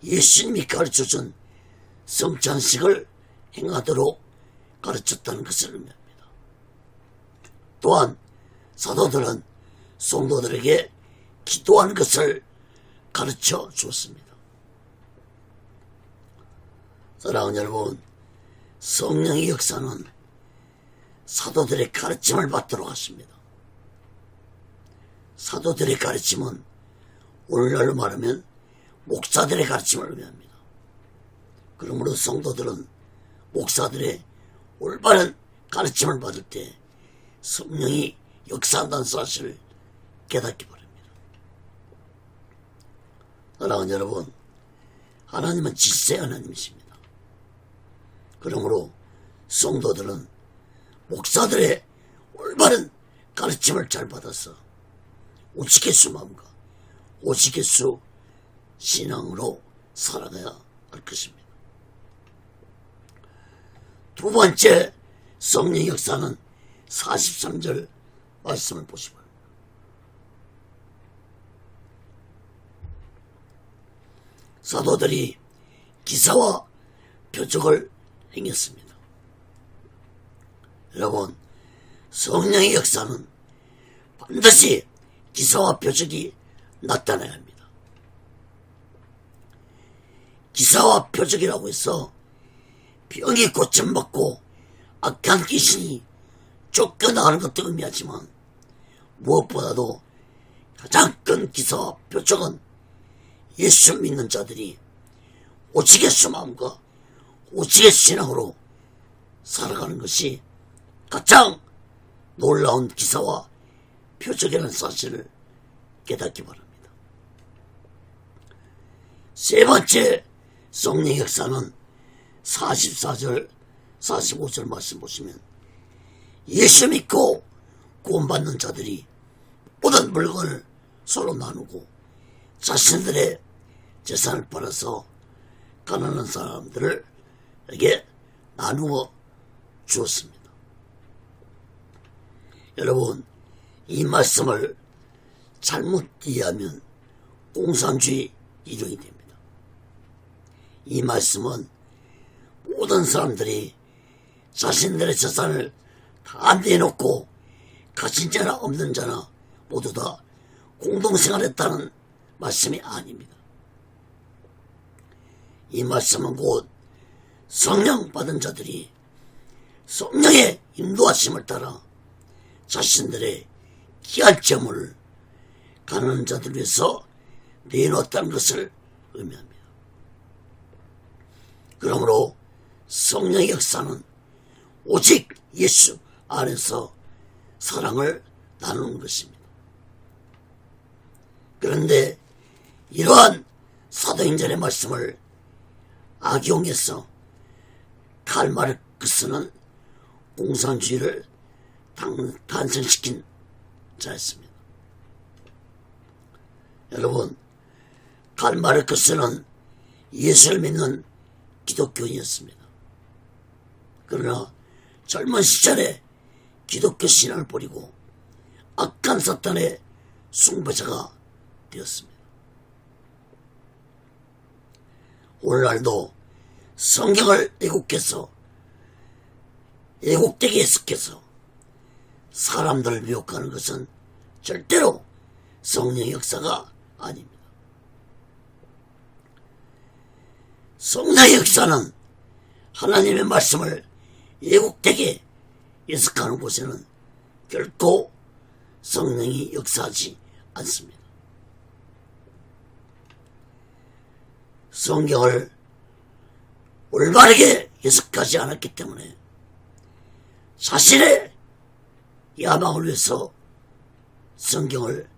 예수님이 가르쳐준 성찬식을 행하도록 가르쳤다는 것을 의미합니다. 또한 사도들은 성도들에게 기도하는 것을 가르쳐 주었습니다. 사랑하는 여러분, 성령의 역사는 사도들의 가르침을 받도록 하십니다. 사도들의 가르침은 오늘날로 말하면 목사들의 가르침을 의미합니다. 그러므로 성도들은 목사들의 올바른 가르침을 받을 때 성령이 역사한다는 사실을 깨닫기 바랍니다. 사랑하는 여러분, 하나님은 질서의 하나님이십니다. 그러므로 성도들은 목사들의 올바른 가르침을 잘 받아서 오직예수 마음과 오직예수 신앙으로 살아가야 할 것입니다. 두 번째 성령 역사는 43절 말씀을 보시기 바랍니다. 사도들이 기사와 표적을 행했습니다. 여러분, 성령의 역사는 반드시 기사와 표적이 나타나야 합니다. 기사와 표적이라고 해서 병이 고침받고 악한 귀신이 쫓겨나가는 것도 의미하지만 무엇보다도 가장 큰 기사와 표적은 예수 믿는 자들이 오직예수 마음과 오직예수 신앙으로 살아가는 것이 가장 놀라운 기사와 표적이라는 사실을 깨닫기 바랍니다. 세 번째 성령 역사는 44절 45절 말씀 보시면 예수 믿고 구원받는 자들이 모든 물건을 서로 나누고 자신들의 재산을 팔아서 가난한 사람들에게 나누어 주었습니다. 여러분, 이 말씀을 잘못 이해하면 공산주의 이론이 됩니다. 이 말씀은 모든 사람들이 자신들의 재산을 다 내놓고 가진 자나 없는 자나 모두 다 공동생활했다는 말씀이 아닙니다. 이 말씀은 곧 성령 받은 자들이 성령의 인도하심을 따라 자신들의 귀한 재물을 가난한 자들 위해서 내놓았다는 것을 의미합니다. 그러므로 성령의 역사는 오직 예수 안에서 사랑을 나누는 것입니다. 그런데 이러한 사도행전의 말씀을 악용해서 칼마르크스는 공산주의를 탄생시킨 자였습니다. 여러분, 칼마르크스는 예수를 믿는 기독교인이었습니다. 그러나 젊은 시절에 기독교 신앙을 버리고 악한 사탄의 숭배자가 되었습니다. 오늘날도 성경을 애국되게 해석해서 사람들을 미혹하는 것은 절대로 성령의 역사가 아닙니다. 성령의 역사는 하나님의 말씀을 애국되게 해석하는 곳에는 결코 성령이 역사하지 않습니다. 성경을 올바르게 해석하지 않았기 때문에 자신의 야망을 위해서 성경을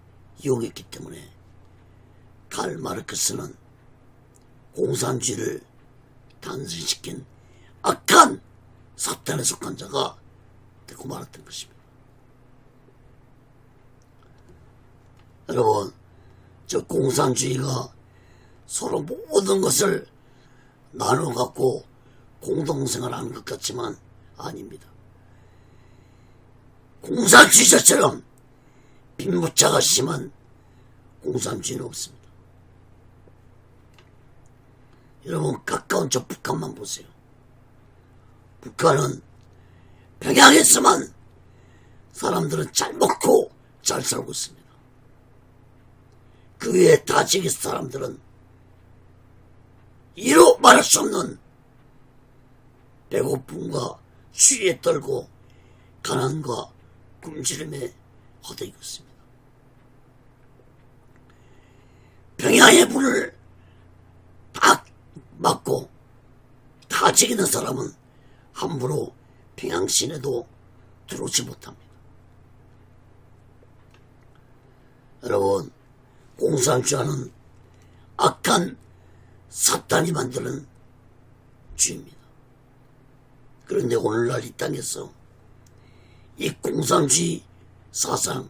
이용했기 때문에 칼마르크스는 공산주의를 탄생시킨 악한 사탄에 속한 자가 되고 말았던 것입니다. 여러분, 저 공산주의가 서로 모든 것을 나눠 갖고 공동생활하는 것 같지만 아닙니다. 공산주의자처럼 빈부차가 심한 공산주의는 없습니다. 여러분, 가까운 저 북한만 보세요. 북한은 평양에서만 사람들은 잘 먹고 잘 살고 있습니다. 그 외에 다지기 사람들은 이로 말할 수 없는 배고픔과 추위에 떨고 가난과 굶주림에 허덕이고 있습니다. 평양의 불을 다 막고 다 지키는 사람은 함부로 평양 시내도 들어오지 못합니다. 여러분, 공산주의는 악한 사탄이 만드는 주입니다. 그런데 오늘날 이 땅에서 이 공산주의 사상,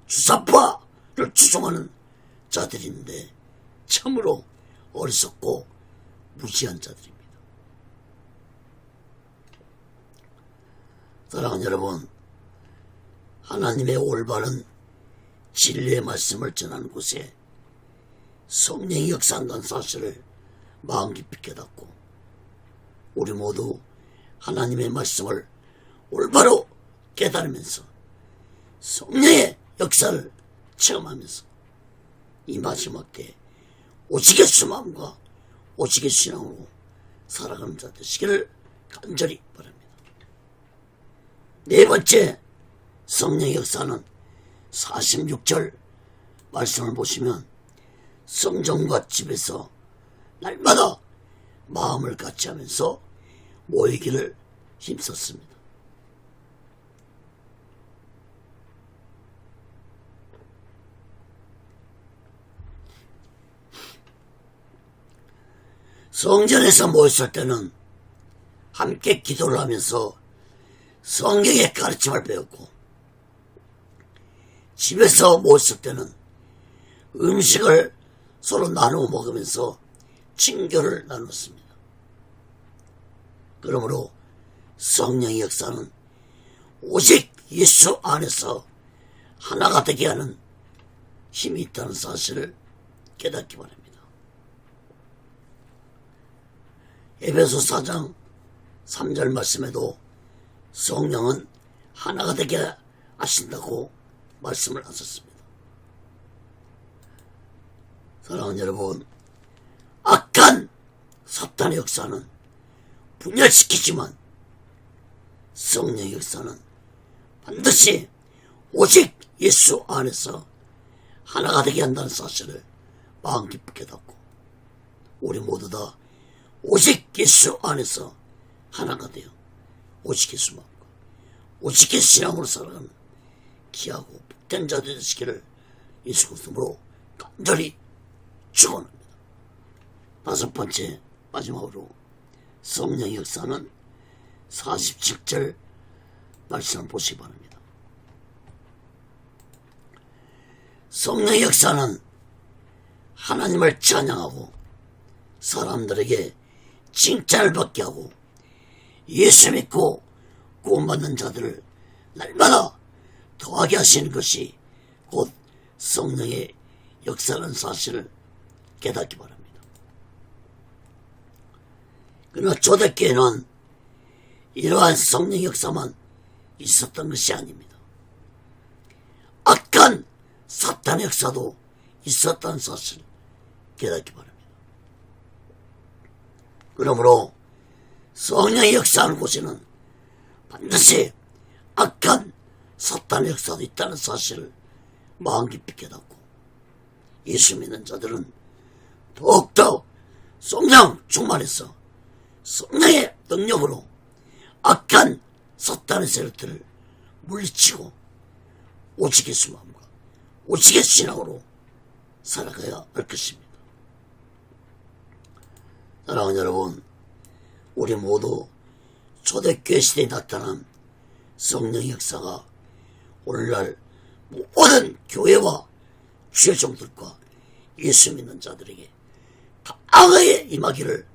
주사파를 추종하는 자들이 있는데 참으로 어리석고 무지한 자들입니다. 사랑하는 여러분, 하나님의 올바른 진리의 말씀을 전하는 곳에 성령이 역사한다는 사실을 마음 깊이 깨닫고 우리 모두 하나님의 말씀을 올바로 깨달으면서 성령의 역사를 체험하면서 이 마지막 때에 오직 예수 마음과 오직 예수 신앙으로 살아가는 자 되시기를 간절히 바랍니다. 네 번째 성령의 역사는 46절 말씀을 보시면 성전과 집에서 날마다 마음을 같이 하면서 모이기를 힘썼습니다. 성전에서 모였을 때는 함께 기도를 하면서 성경의 가르침을 배웠고, 집에서 모였을 때는 음식을 서로 나누어 먹으면서 친교를 나눴습니다. 그러므로 성령의 역사는 오직 예수 안에서 하나가 되게 하는 힘이 있다는 사실을 깨닫기 바랍니다. 에베소 4장 3절 말씀에도 성령은 하나가 되게 하신다고 말씀을 하셨습니다. 사랑하는 여러분, 악한 사탄의 역사는 분열시키지만 성령의 역사는 반드시 오직 예수 안에서 하나가 되게 한다는 사실을 마음 깊이 깨닫고 우리 모두 다 오직 예수 안에서 하나가 되어 오직 예수 마음과 오직 예수 신앙으로 살아가는 귀하고 복된 자들 되시기를 예수 그리스도로 간절히 축원합니다. 다섯 번째 마지막으로 성령의 역사는 47절 말씀을 보시기 바랍니다. 성령의 역사는 하나님을 찬양하고 사람들에게 칭찬을 받게 하고 예수 믿고 구원받는 자들을 날마다 더하게 하시는 것이 곧 성령의 역사라는 사실을 깨닫기 바랍니다. 그러나 초대교회는 이러한 성령 역사만 있었던 것이 아닙니다. 악한 사탄의 역사도 있었다는 사실을 깨닫기 바랍니다. 그러므로 성령의 역사하는 곳에는 반드시 악한 사탄의 역사도 있다는 사실을 마음 깊이 깨닫고 예수 믿는 자들은 더욱더 성령 충만해서 성령의 능력으로 악한 사탄의 세력들을 물리치고 오직 예수 마음과 오직 예수 신앙으로 살아가야 할 것입니다. 사랑하는 여러분, 우리 모두 초대교회 시대에 나타난 성령의 역사가 오늘날 모든 교회와 주의 종들과 예수 믿는 자들에게 강하게 임하기를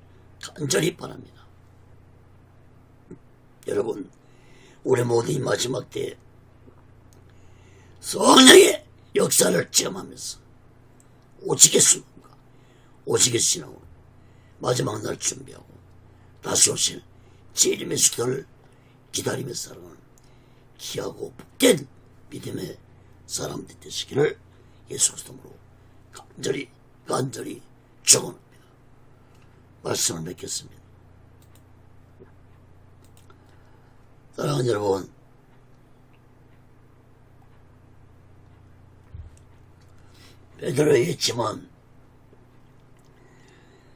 간절히 바랍니다. 여러분, 우리 모두 이 마지막 때에 성령의 역사를 체험하면서 오직 예수님과 오직 예수 신앙으로 마지막 날 준비하고 다시 오실 재림의 수도를 기다리며 살아가는 귀하고 복된 믿음의 사람들 되시기를 예수 그리스도로 간절히 축원합니다. 말씀을 맺겠습니다. 사랑하는 여러분, 베드로의 외침은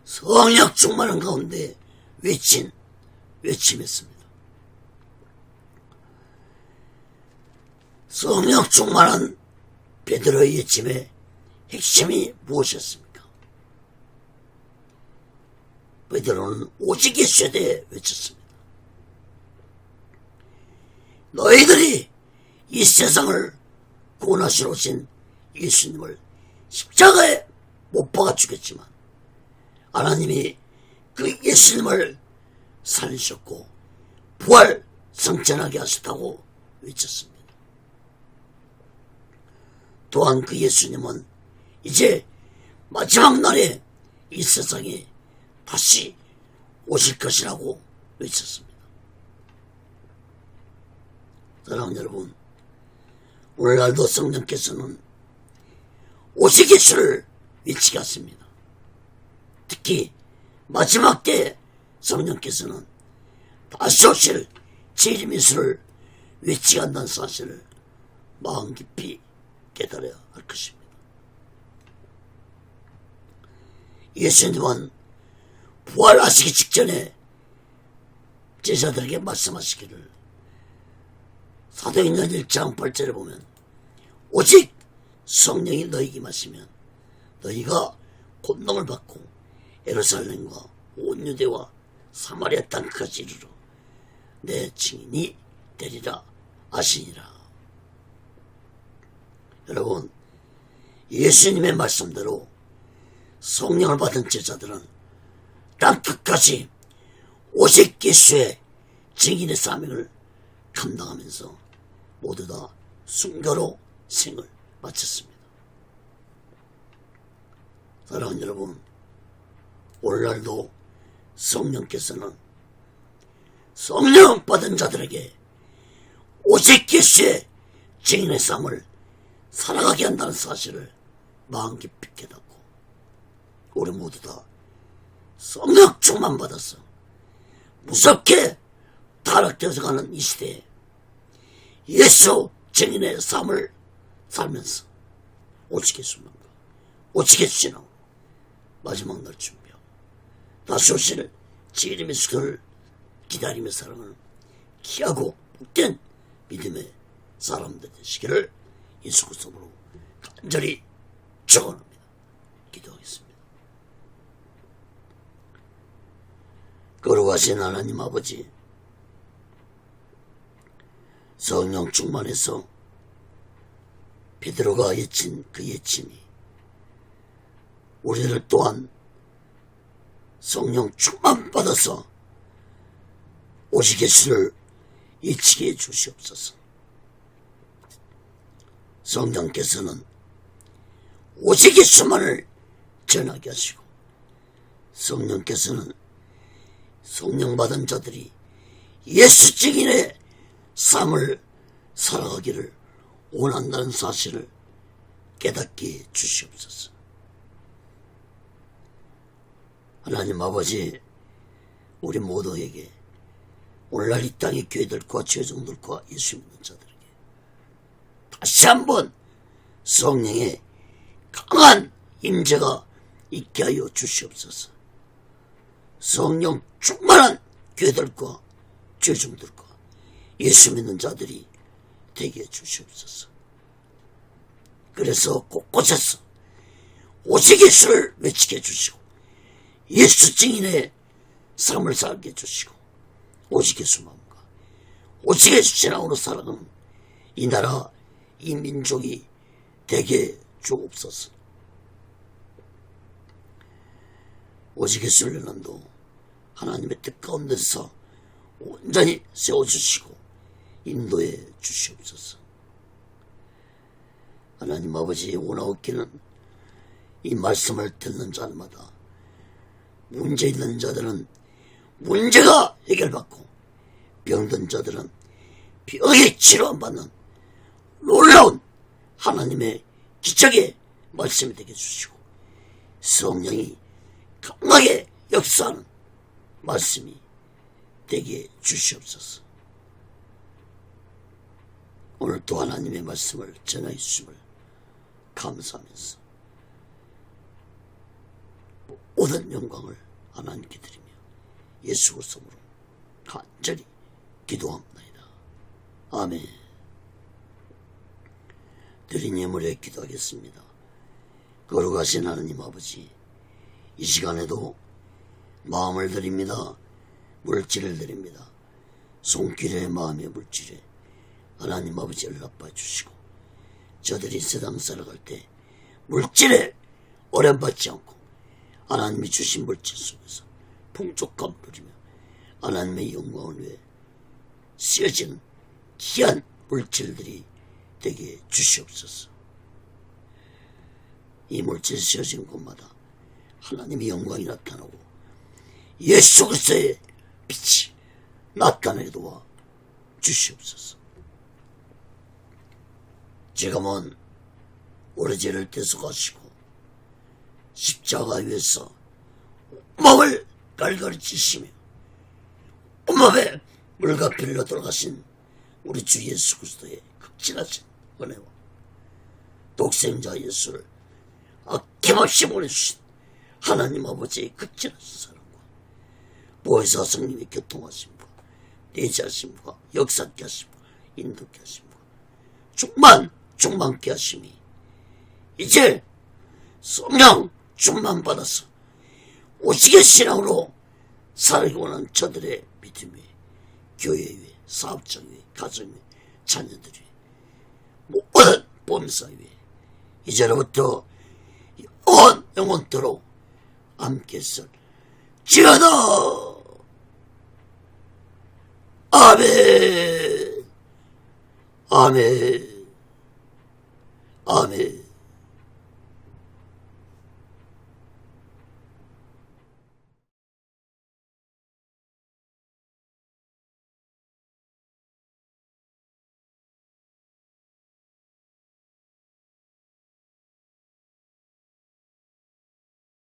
성령 충만한 가운데 외친 외침이었습니다. 성령 충만한 베드로의 외침의 핵심이 무엇이었습니까? 베드로는 오직 예수에 대해 외쳤습니다. 너희들이 이 세상을 구원하시러 오신 예수님을 십자가에 못 박아 죽였지만 하나님이 그 예수님을 살리셨고 부활 성천하게 하셨다고 외쳤습니다. 또한 그 예수님은 이제 마지막 날에 이 세상에 다시 오실 것이라고 외쳤습니다. 사랑하는 여러분, 오늘날도 성령께서는 오시기를 외치게 하십니다. 특히 마지막 때 성령께서는 다시 오실 재림 예수를 외치게 한다는 사실을 마음 깊이 깨달아야 할 것입니다. 예수님은 부활하시기 직전에 제자들에게 말씀하시기를 사도행전 1장 8절에 보면 오직 성령이 너희에게 임하시면 너희가 권능을 받고 예루살렘과 온 유대와 사마리아 땅까지 이르러 내 증인이 되리라 하시니라. 여러분, 예수님의 말씀대로 성령을 받은 제자들은 땅끝까지 오직 예수의 증인의 사명을 감당하면서 모두 다 순교로 생을 마쳤습니다. 사랑하는 여러분, 오늘날도 성령께서는 성령 받은 자들에게 오직 예수의 증인의 삶을 살아가게 한다는 사실을 마음 깊이 깨닫고 우리 모두 다 성령 충만 받아서 무섭게 타락되어서 가는 이 시대에 예수 증인의 삶을 살면서 오직 예수만과 오직 예수님으로 마지막 날 준비하고 다시 오실 재림 예수를 기다리며 살아가는 귀하고 복된 믿음의 사람들 되시기를 예수 그리스도로 간절히 축원합니다. 기도하겠습니다. 거룩하신 하나님 아버지, 성령 충만해서 베드로가 외친 그 외침이 우리를 또한 성령 충만 받아서 오직 예수를 외치게 해 주시옵소서. 성령께서는 오직 예수만을 전하게 하시고 성령께서는 성령 받은 자들이 예수 증인의 삶을 살아가기를 원한다는 사실을 깨닫게 해 주시옵소서. 하나님 아버지, 우리 모두에게 오늘날 이 땅의 교회들과 죄종들과 예수 믿는 자들에게 다시 한번 성령의 강한 임재가 있게 하여 주시옵소서. 성령 충만한 교회들과 죄종들과 예수 믿는 자들이 되게 해 주시옵소서. 그래서 곳곳에서 오직 예수를 외치게 해주시고 예수 증인의 삶을 살게 해주시고 오직 예수만과 오직 예수 신앙으로 살아가는 이 나라 이 민족이 되게 주옵소서. 오직 예수를 위한도 하나님의 뜻 가운데서 온전히 세워주시고 인도해 주시옵소서. 하나님 아버지, 원하옵기는 이 말씀을 듣는 자마다 문제 있는 자들은 문제가 해결받고 병든 자들은 병의 치료받는 놀라운 하나님의 기적의 말씀이 되게 해주시고 성령이 강하게 역사하는 말씀이 되게 주시옵소서. 오늘 또 하나님의 말씀을 전하여 주심을 감사하면서 모든 영광을 하나님께 드리며 예수 그리스도로 간절히 기도합니다. 아멘. 드린 예물에 기도하겠습니다. 거룩하신 하나님 아버지, 이 시간에도 마음을 드립니다. 물질을 드립니다. 손길의 마음의 물질에 하나님 아버지 연락받아 주시고 저들이 세상 살아갈 때 물질에 오랜받지 않고 하나님이 주신 물질 속에서 풍족함 누리며 하나님의 영광을 위해 쓰여진 귀한 물질들이 되게 주시옵소서. 이 물질 쓰여진 곳마다 하나님의 영광이 나타나고 예수 그리스도의 빛이 나타나게 도와 주시옵소서. 지금은 우리 죄를 대속하시고 십자가 위에서 몸을 갈갈이 찢으시며 온몸에 물과 피를 돌아가신 우리 주 예수 그리스도의 극진하신 은혜와 독생자 예수를 아낌없이 보내주신 하나님 아버지의 극진하신 사랑과 보혜사 성령의 교통하심과 내지하심과 역사케 하심과 인도케 하심과 충만케 하심이 이제 성령 충만 받아서 오직의 신앙으로 살기 원하는 저들의 믿음 위에 교회 위에 사업장 위에 가정 위에 자녀들 위에 모든 범사 위에 이제로부터 온 영원토록 함께 설지어다. 아멘. 아멘. 아멘.